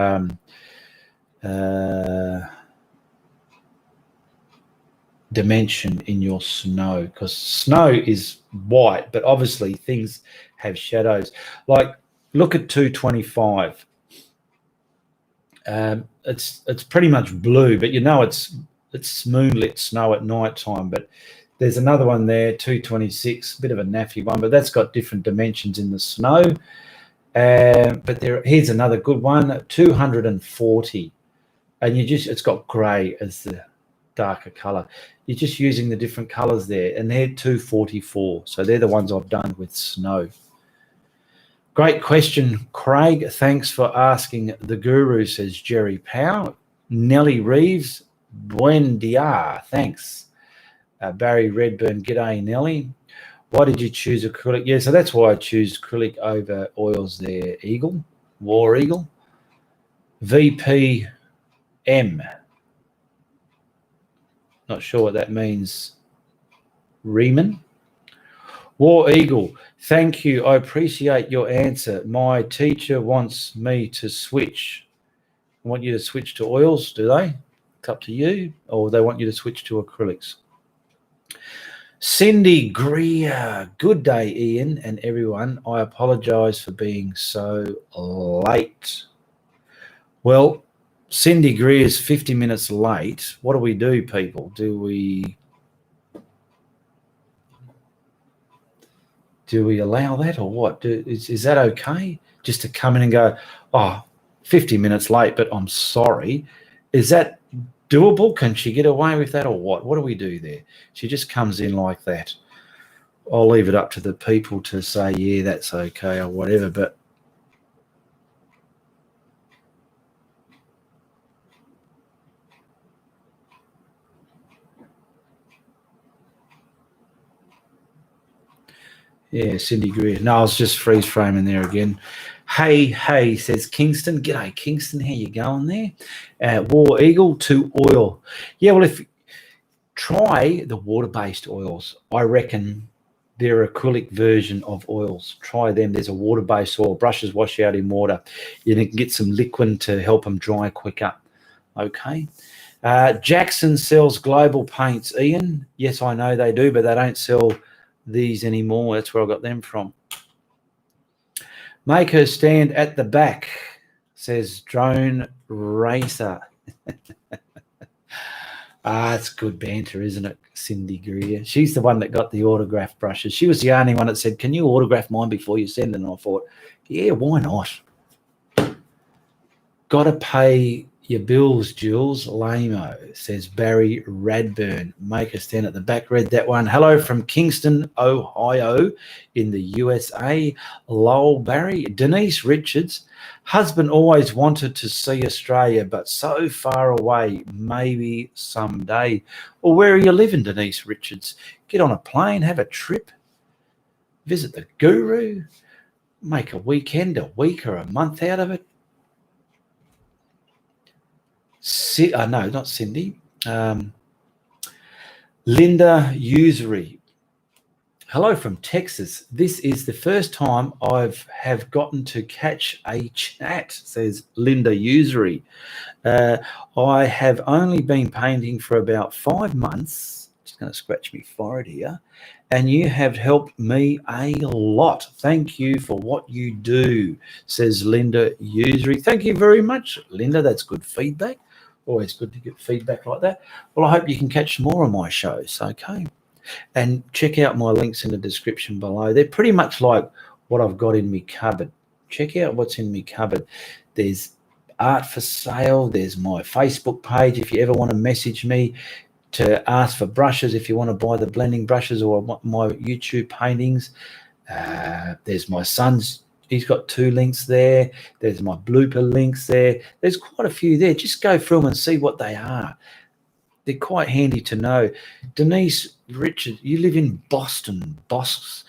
dimension in your snow, because snow is white, but obviously things have shadows. Like look at 225. It's pretty much blue, but you know it's moonlit snow at night time. But there's another one there, 226, a bit of a naffy one, but that's got different dimensions in the snow. But here's another good one, 240, and it's got grey as the darker color. You're just using the different colors there, and they're 244. So they're the ones I've done with snow. Great question, Craig. Thanks for asking the guru, says Jerry Powell. Nellie Reeves, buen dia. Thanks. Barry Redburn, g'day, Nellie. Why did you choose acrylic? Yeah, so that's why I choose acrylic over oils there, Eagle, War Eagle. VPM. Not sure what that means. Riemann. War Eagle, thank you. I appreciate your answer. My teacher wants me to switch. I want you to switch to oils, do they? It's up to you. Or they want you to switch to acrylics. Cindy Greer, good day, Ian and everyone. I apologise for being so late. Well, Cindy Greer is 50 minutes late. What do we do, people? Do we allow that or what? Is that okay? Just to come in and go, oh, 50 minutes late, but I'm sorry. Is that doable? Can she get away with that or what? What do we do there? She just comes in like that. I'll leave it up to the people to say, yeah, that's okay or whatever, but yeah, Cindy Greer. No, I was just freeze framing there again. Hey, says Kingston. G'day, Kingston. How you going there? War Eagle to oil. Yeah, well, if try the water-based oils, I reckon they're acrylic version of oils. Try them. There's a water-based oil. Brushes wash out in water. You can get some liquid to help them dry quicker. Okay. Jackson sells global paints. Ian, yes, I know they do, but they don't sell these anymore. That's where I got them from. Make her stand at the back, says Drone Racer. It's good banter, isn't it, Cindy Greer? She's the one that got the autograph brushes. She was the only one that said, can you autograph mine before you send it? And I thought, yeah, why not? Got to pay your bills, Jules. Lamo, says Barry Radburn. Make a stand at the back. Read that one. Hello from Kingston, Ohio in the USA. Lowell Barry. Denise Richards. Husband always wanted to see Australia, but so far away, maybe someday. Well, where are you living, Denise Richards? Get on a plane, have a trip, visit the guru, make a weekend, a week or a month out of it. No, not Cindy. Linda Usury. Hello from Texas. This is the first time have gotten to catch a chat, says Linda Usury. I have only been painting for about 5 months. Just going to scratch my forehead here. And you have helped me a lot. Thank you for what you do, says Linda Usury. Thank you very much, Linda. That's good feedback. Always good to get feedback like that. Well, I hope you can catch more of my shows, okay? And check out my links in the description below. They're pretty much like what I've got in my cupboard. Check out what's in my cupboard. There's art for sale. There's my Facebook page if you ever want to message me to ask for brushes, if you want to buy the blending brushes or my YouTube paintings. There's my son's. He's got 2 links there. There's my blooper links there. There's quite a few there. Just go through them and see what they are. They're quite handy to know. Denise Richard, you live in Boston. Boston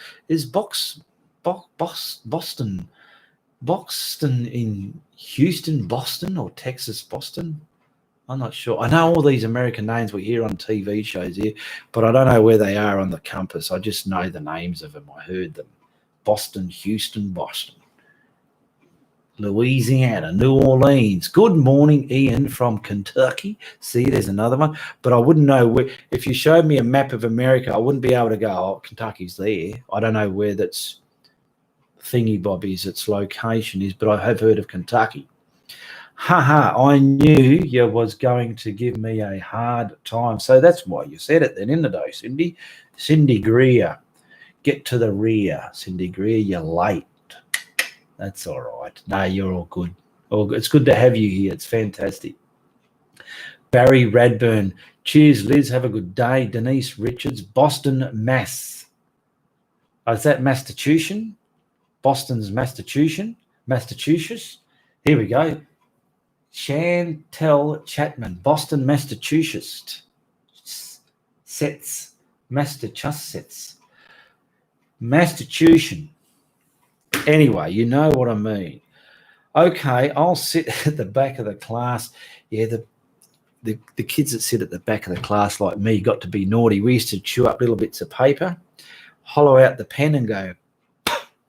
in Houston, Boston, or Texas, Boston? I'm not sure. I know all these American names we hear on TV shows here, but I don't know where they are on the compass. I just know the names of them. I heard them. Boston, Houston, Boston. Louisiana, New Orleans. Good morning, Ian from Kentucky. See, there's another one. But I wouldn't know where. If you showed me a map of America, I wouldn't be able to go, oh, Kentucky's there. I don't know where that's thingy-bobbies, its location is, but I have heard of Kentucky. I knew you was going to give me a hard time. So that's why you said it then, isn't it, Cindy? Cindy Greer. Get to the rear, Cindy Greer. You're late. That's all right. No, you're all good. It's good to have you here. It's fantastic. Barry Radburn. Cheers, Liz. Have a good day. Denise Richards. Boston, Mass. Oh, is that Massachusetts? Boston's Massachusetts. Here we go. Chantel Chapman. Boston, Massachusetts. Massachusetts. Anyway, you know what I mean. Okay, I'll sit at the back of the class. Yeah, the kids that sit at the back of the class like me got to be naughty. We used to chew up little bits of paper, hollow out the pen and go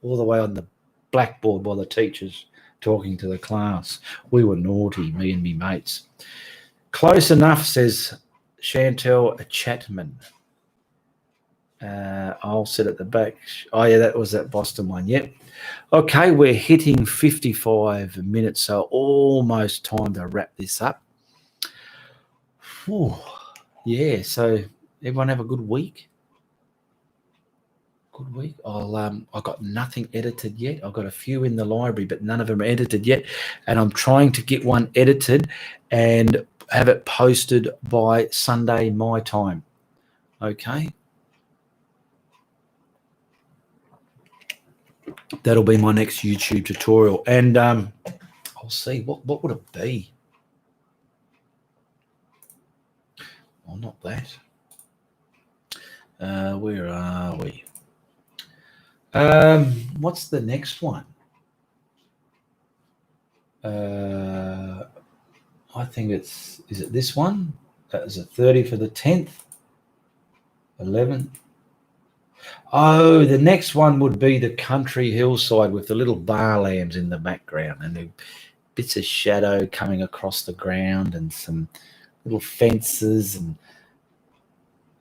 all the way on the blackboard while the teacher's talking to the class. We were naughty, me and me mates. Close enough, says Chantel Chatman. I'll sit at the back. Oh, yeah, that was that Boston one. Yep. Okay, we're hitting 55 minutes, so almost time to wrap this up. Whew. Yeah, so everyone have a good week. Good week. I've got nothing edited yet. I've got a few in the library, but none of them are edited yet. And I'm trying to get one edited and have it posted by Sunday my time. Okay. That'll be my next YouTube tutorial. And I'll see. What would it be? Well, not that. Where are we? What's the next one? I think is it this one? That is a 30 for the 10th, 11th. Oh, the next one would be the country hillside with the little bar lambs in the background and the bits of shadow coming across the ground and some little fences. And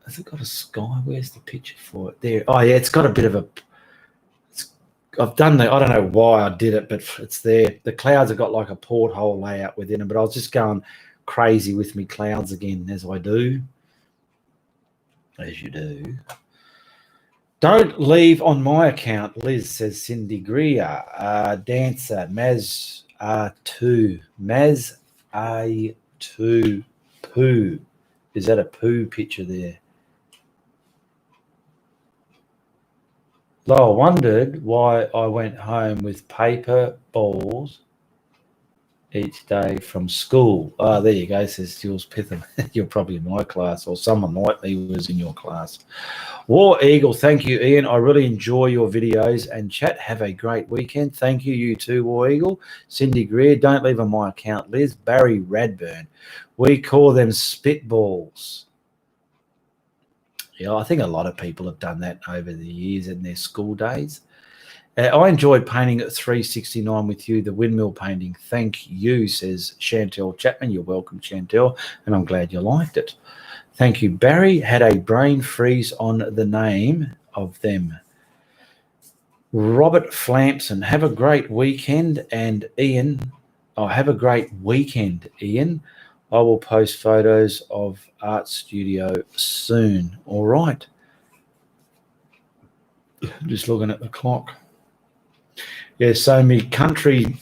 has it got a sky? Where's the picture for it? There. Oh, yeah, it's got a bit of a... I've done that. I don't know why I did it, but it's there. The clouds have got like a porthole layout within them, but I was just going crazy with me clouds again, as I do. As you do. Don't leave on my account, Liz, says Cindy Greer. Dancer, Maz A2. Maz A2 poo. Is that a poo picture there? I wondered why I went home with paper balls each day from school. Oh, there you go, says Jules Pitham. You're probably in my class, or someone like me was in your class. War Eagle, thank you, Ian. I really enjoy your videos and chat. Have a great weekend. Thank you, you too, War Eagle. Cindy Greer, don't leave on my account, Liz. Barry Radburn, we call them spitballs. Yeah, I think a lot of people have done that over the years in their school days. I enjoyed painting at 369 with you, the windmill painting. Thank you, says Chantel Chapman. You're welcome, Chantel, and I'm glad you liked it. Thank you, Barry. Had a brain freeze on the name of them. Robert Flampson, have a great weekend. And Ian, have a great weekend, Ian. I will post photos of Art Studio soon. All right. Just looking at the clock. Yeah, so me country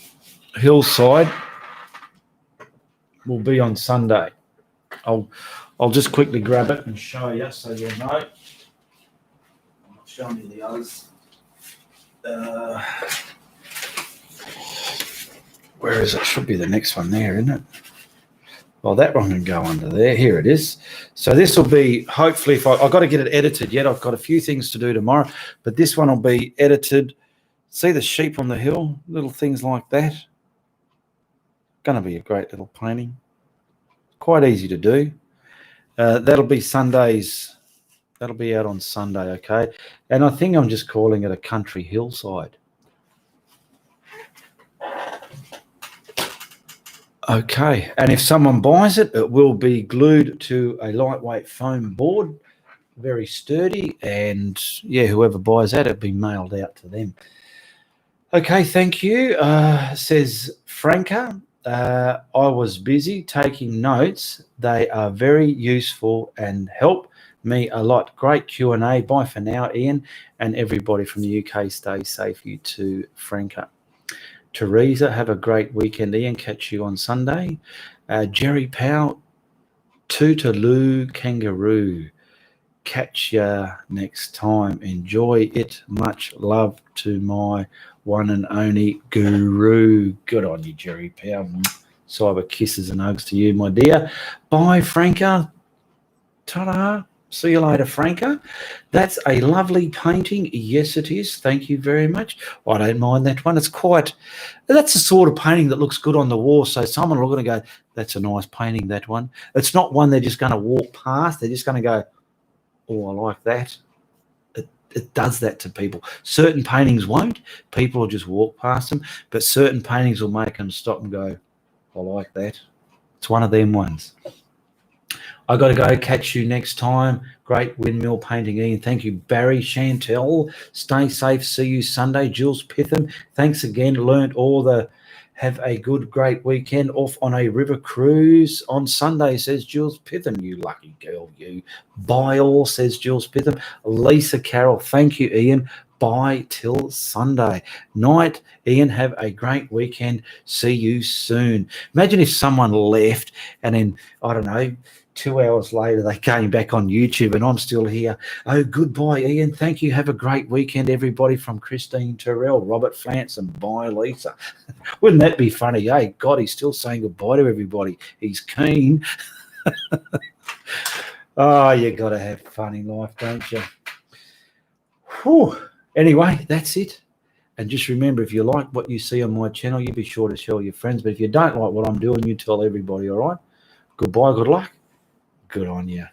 hillside will be on Sunday. I'll just quickly grab it and show you so you know. I'm not showing you the others. Where is it? Should be the next one there, isn't it? Well, that one can go under there. Here it is. So this will be, hopefully, if I've got to get it edited yet. I've got a few things to do tomorrow, but this one will be edited. See the sheep on the hill, little things like that. Going to be a great little painting. Quite easy to do. That'll be Sundays. That'll be out on Sunday, okay? And I think I'm just calling it a country hillside. Okay, and if someone buys it, it will be glued to a lightweight foam board, very sturdy, and yeah, whoever buys that, it'll be mailed out to them. Okay, thank you, says Franca. I was busy taking notes. They are very useful and help me a lot. Great Q&A. Bye for now, Ian, and everybody from the UK. Stay safe, you too, Franca. Teresa, have a great weekend, Ian. Catch you on Sunday. Jerry Powell, Tootaloo Kangaroo. Catch ya next time. Enjoy it. Much love to my one and only guru. Good on you, Jerry Powell. Cyber kisses and hugs to you, my dear. Bye, Franca. Ta-da. See you later, Franco. That's a lovely painting. Yes, it is. Thank you very much. I don't mind that one. It's quite, that's the sort of painting that looks good on the wall. So someone will going to go, that's a nice painting, that one. It's not one they're just going to walk past. They're just going to go, oh, I like that. It does that to people. Certain paintings won't. People will just walk past them. But certain paintings will make them stop and go, I like that. It's one of them ones. I got to go. Catch you next time. Great windmill painting, Ian. Thank you, Barry Chantel. Stay safe. See you Sunday. Jules Pitham. Thanks again. Learned all the. Have a good, great weekend. Off on a river cruise on Sunday, says Jules Pitham. You lucky girl, you. Bye all, says Jules Pitham. Lisa Carroll. Thank you, Ian. Bye till Sunday night. Ian, have a great weekend. See you soon. Imagine if someone left and then, I don't know, 2 hours later, they came back on YouTube and I'm still here. Oh, goodbye, Ian. Thank you. Have a great weekend, everybody, from Christine Terrell, Robert Flance, and bye, Lisa. Wouldn't that be funny? Hey, God, he's still saying goodbye to everybody. He's keen. Oh, you got to have fun in life, don't you? Whew. Anyway, that's it. And just remember, if you like what you see on my channel, you be sure to tell your friends. But if you don't like what I'm doing, you tell everybody, all right? Goodbye, good luck. Good on you.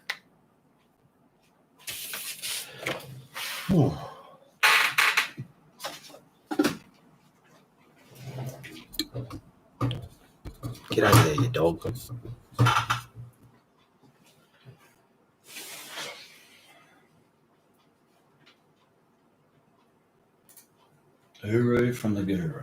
Get over there, you dog. Uru from the Guru.